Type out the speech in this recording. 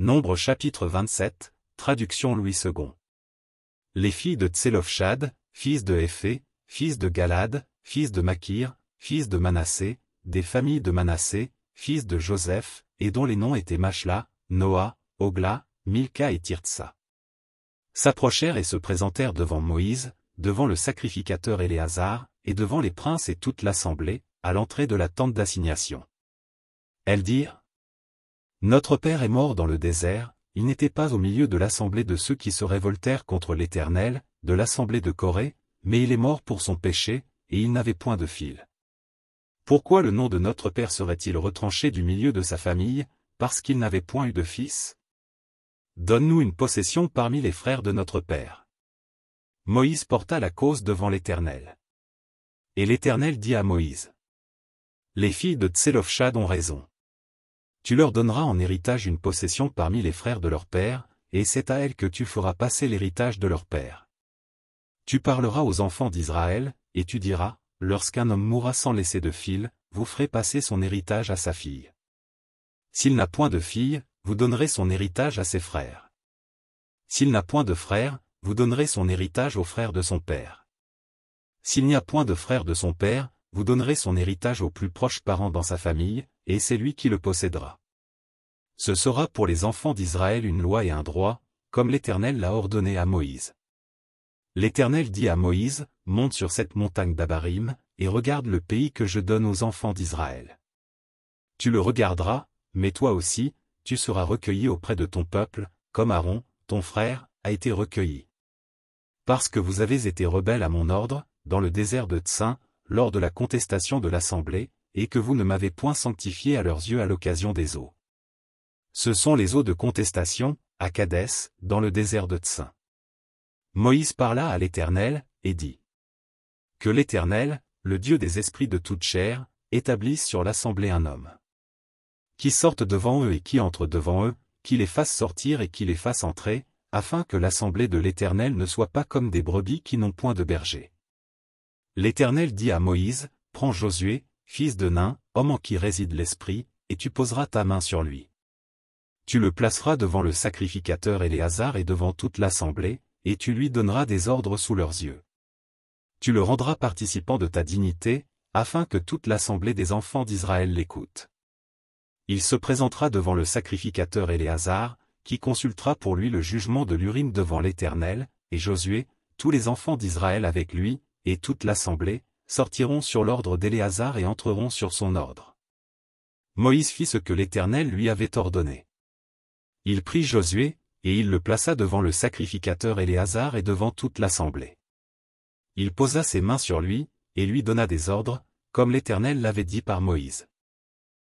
Nombre chapitre 27, traduction Louis II. Les filles de Tselofchad, fils de Éphé, fils de Galad, fils de Makir, fils de Manassé, des familles de Manassé, fils de Joseph, et dont les noms étaient Machla, Noa, Ogla, Milka et Tirtsa. S'approchèrent et se présentèrent devant Moïse, devant le sacrificateur Éléazar, et devant les princes et toute l'assemblée, à l'entrée de la tente d'assignation. Elles dirent: Notre père est mort dans le désert, il n'était pas au milieu de l'assemblée de ceux qui se révoltèrent contre l'Éternel, de l'assemblée de Corée, mais il est mort pour son péché, et il n'avait point de fil. Pourquoi le nom de notre père serait-il retranché du milieu de sa famille, parce qu'il n'avait point eu de fils? Donne-nous une possession parmi les frères de notre père. Moïse porta la cause devant l'Éternel. Et l'Éternel dit à Moïse: Les filles de Tselofchad ont raison. Tu leur donneras en héritage une possession parmi les frères de leur père, et c'est à elles que tu feras passer l'héritage de leur père. Tu parleras aux enfants d'Israël, et tu diras: Lorsqu'un homme mourra sans laisser de fil, vous ferez passer son héritage à sa fille. S'il n'a point de fille, vous donnerez son héritage à ses frères. S'il n'a point de frères, vous donnerez son héritage aux frères de son père. S'il n'y a point de frères de son père, vous donnerez son héritage aux plus proches parents dans sa famille, et c'est lui qui le possédera. Ce sera pour les enfants d'Israël une loi et un droit, comme l'Éternel l'a ordonné à Moïse. L'Éternel dit à Moïse: Monte sur cette montagne d'Abarim, et regarde le pays que je donne aux enfants d'Israël. Tu le regarderas, mais toi aussi, tu seras recueilli auprès de ton peuple, comme Aaron, ton frère, a été recueilli. Parce que vous avez été rebelles à mon ordre, dans le désert de Tsin, lors de la contestation de l'assemblée, et que vous ne m'avez point sanctifié à leurs yeux à l'occasion des eaux. Ce sont les eaux de contestation, à Kadès, dans le désert de Tsin. Moïse parla à l'Éternel, et dit: Que l'Éternel, le Dieu des esprits de toute chair, établisse sur l'assemblée un homme qui sorte devant eux et qui entre devant eux, qui les fasse sortir et qui les fasse entrer, afin que l'assemblée de l'Éternel ne soit pas comme des brebis qui n'ont point de berger. L'Éternel dit à Moïse: Prends Josué, fils de Nun, homme en qui réside l'Esprit, et tu poseras ta main sur lui. Tu le placeras devant le sacrificateur Éléazar et devant toute l'assemblée, et tu lui donneras des ordres sous leurs yeux. Tu le rendras participant de ta dignité, afin que toute l'assemblée des enfants d'Israël l'écoute. Il se présentera devant le sacrificateur Éléazar, qui consultera pour lui le jugement de l'Urim devant l'Éternel, et Josué, tous les enfants d'Israël avec lui, et toute l'assemblée, sortiront sur l'ordre d'Éléazar et entreront sur son ordre. Moïse fit ce que l'Éternel lui avait ordonné. Il prit Josué, et il le plaça devant le sacrificateur Éléazar et devant toute l'assemblée. Il posa ses mains sur lui, et lui donna des ordres, comme l'Éternel l'avait dit par Moïse.